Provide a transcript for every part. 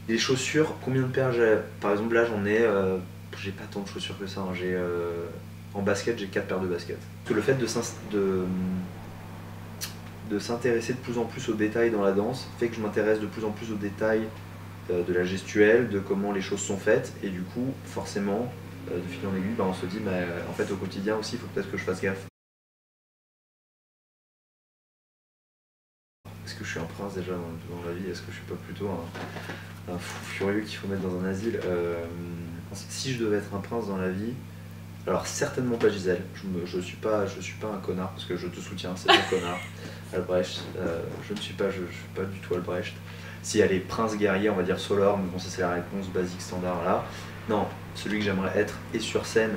Les chaussures, combien de paires j'ai? Par exemple là j'en ai, j'ai pas tant de chaussures que ça, hein. En basket j'ai 4 paires de baskets. Parce que le fait de s'intéresser de plus en plus aux détails dans la danse fait que je m'intéresse de plus en plus aux détails de la gestuelle, de comment les choses sont faites, et du coup forcément de fil en aiguille on se dit en fait au quotidien aussi il faut peut-être que je fasse gaffe. Est-ce que je suis un prince déjà dans la vie? Est-ce que je suis pas plutôt un fou furieux qu'il faut mettre dans un asile? Si je devais être un prince dans la vie, alors certainement pas Gisèle, je suis pas un connard parce que je te soutiens, c'est un connard. Albrecht, je suis pas du tout Albrecht. Si elle est prince guerrier, on va dire Solor, mais bon ça c'est la réponse basique standard là. Non, celui que j'aimerais être est sur scène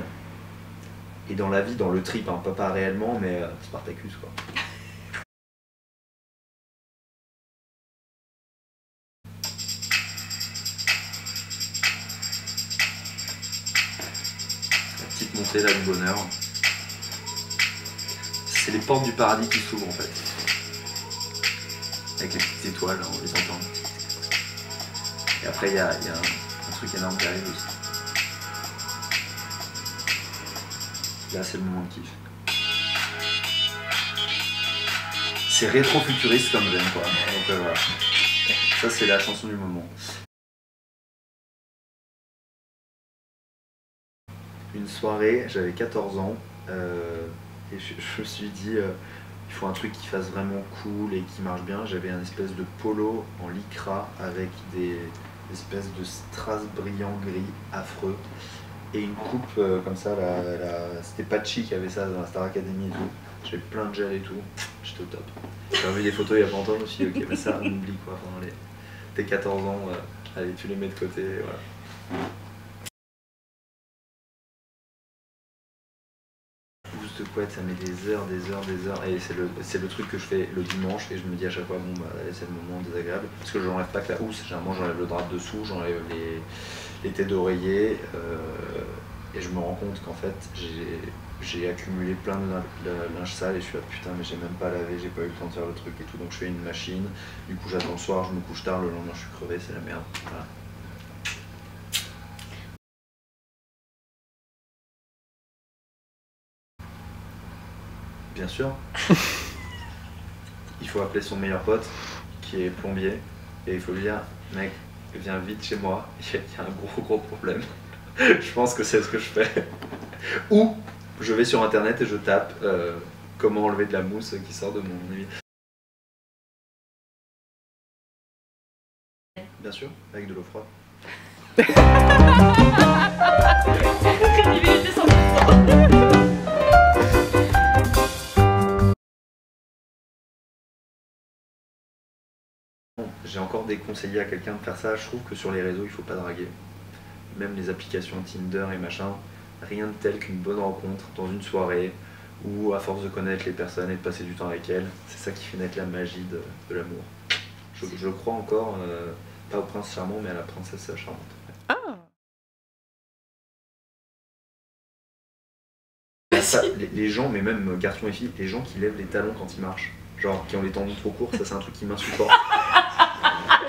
et dans la vie, dans le trip, hein, pas réellement, mais Spartacus quoi. Petite montée là du bonheur. C'est les portes du paradis qui s'ouvrent en fait. Avec les petites étoiles, on les entend. Et après il y a un truc énorme qui arrive aussi. Là c'est le moment de kiff. C'est rétro-futuriste comme j'aime quoi. Donc voilà. Ça c'est la chanson du moment. Une soirée, j'avais 14 ans et je me suis dit il faut un truc qui fasse vraiment cool et qui marche bien. J'avais un espèce de polo en lycra avec des espèces de strass brillants gris affreux et une coupe comme ça, c'était Patchy qui avait ça dans la Star Academy et tout. J'avais plein de gel et tout, j'étais au top. J'ai revu des photos il y a pas longtemps aussi, ok, mais ça on oublie quoi, pendant tes 14 ans, allez tu les mets de côté, voilà. De couette, ça met des heures, et c'est le truc que je fais le dimanche et je me dis à chaque fois bon bah c'est le moment désagréable parce que j'enlève pas que la housse, généralement j'enlève le drap de dessous, j'enlève les têtes d'oreiller et je me rends compte qu'en fait j'ai accumulé plein de linge sale et je suis là putain mais j'ai même pas lavé, j'ai pas eu le temps de faire le truc et tout, donc je fais une machine, du coup j'attends le soir, je me couche tard, le lendemain je suis crevé, c'est la merde, voilà. Bien sûr. Il faut appeler son meilleur pote qui est plombier et il faut lui dire mec viens vite chez moi, il y a un gros problème. Je pense que c'est ce que je fais. Ou je vais sur internet et je tape comment enlever de la mousse qui sort de mon lit. Bien sûr, avec de l'eau froide. Crédibilité 100%. J'ai encore déconseillé à quelqu'un de faire ça, je trouve que sur les réseaux il faut pas draguer. Même les applications Tinder et machin, rien de tel qu'une bonne rencontre dans une soirée où à force de connaître les personnes et de passer du temps avec elles, c'est ça qui fait naître la magie de l'amour. Je crois encore, pas au prince charmant mais à la princesse charmante. Ah. Ça, les gens, mais même garçons et filles, les gens qui lèvent les talons quand ils marchent, genre qui ont les tendons trop courts, ça c'est un truc qui m'insupporte.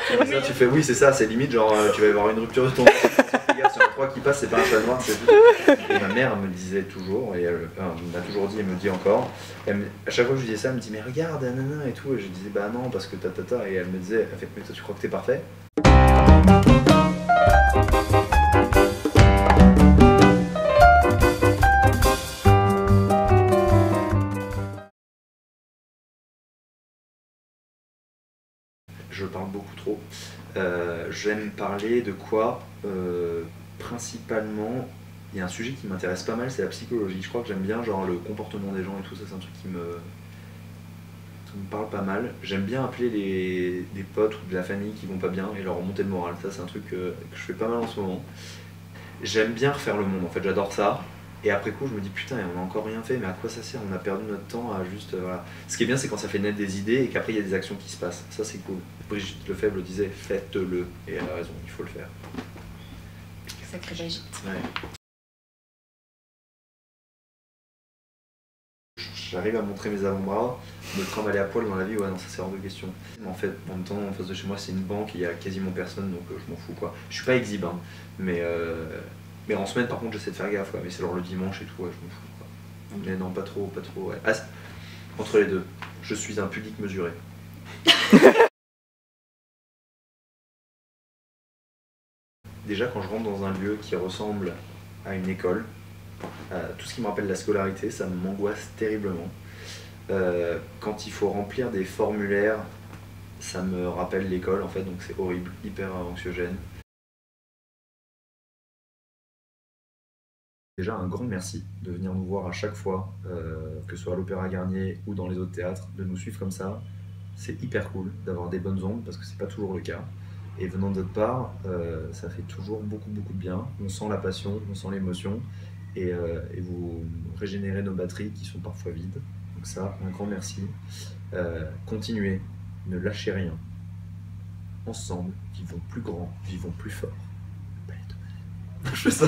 Ça, tu fais oui c'est ça, c'est limite genre tu vas y avoir une rupture de ton regarde sur un 3 qui passe, c'est pas un cheval noir, c'est tout. Et ma mère me disait toujours, et elle m'a toujours dit et me dit encore, à chaque fois que je disais ça, elle me dit mais regarde nanana et tout, et je disais bah non parce que ta et elle me disait elle fait mais toi tu crois que t'es parfait? Je parle beaucoup trop. J'aime parler de quoi principalement, il y a un sujet qui m'intéresse pas mal, c'est la psychologie. Je crois que j'aime bien genre le comportement des gens et tout ça, c'est un truc qui me parle pas mal. J'aime bien appeler des potes ou de la famille qui vont pas bien et leur remonter le moral. Ça c'est un truc que je fais pas mal en ce moment. J'aime bien refaire le monde, en fait j'adore ça. Et après coup je me dis putain on a encore rien fait, mais à quoi ça sert? On a perdu notre temps à juste voilà. Ce qui est bien c'est quand ça fait naître des idées et qu'après il y a des actions qui se passent. Ça c'est cool. Brigitte Lefebvre disait faites-le, et elle a raison, il faut le faire. Sacrée Brigitte. Ouais. J'arrive à montrer mes avant-bras Me trimballer à poil dans la vie, ouais, non, ça c'est hors de question. En fait, en même temps, en face de chez moi, c'est une banque, il y a quasiment personne, donc je m'en fous, quoi. Je suis pas exhibe, hein, mais en semaine, par contre, j'essaie de faire gaffe, ouais, mais c'est genre le dimanche et tout, ouais, je m'en fous, quoi. Ok. Mais non, pas trop, ouais. Ah, entre les deux, je suis un pudique mesuré. Déjà, quand je rentre dans un lieu qui ressemble à une école, tout ce qui me rappelle la scolarité, ça m'angoisse terriblement. Quand il faut remplir des formulaires, ça me rappelle l'école en fait, donc c'est horrible, hyper anxiogène. Déjà un grand merci de venir nous voir à chaque fois, que ce soit à l'Opéra Garnier ou dans les autres théâtres, de nous suivre comme ça. C'est hyper cool d'avoir des bonnes ondes parce que c'est pas toujours le cas. Et venant de notre part, ça fait toujours beaucoup de bien. On sent la passion, on sent l'émotion et vous régénérez nos batteries qui sont parfois vides. Donc ça, un grand merci. Continuez, ne lâchez rien. Ensemble, vivons plus grand, vivons plus fort. Je fais ça.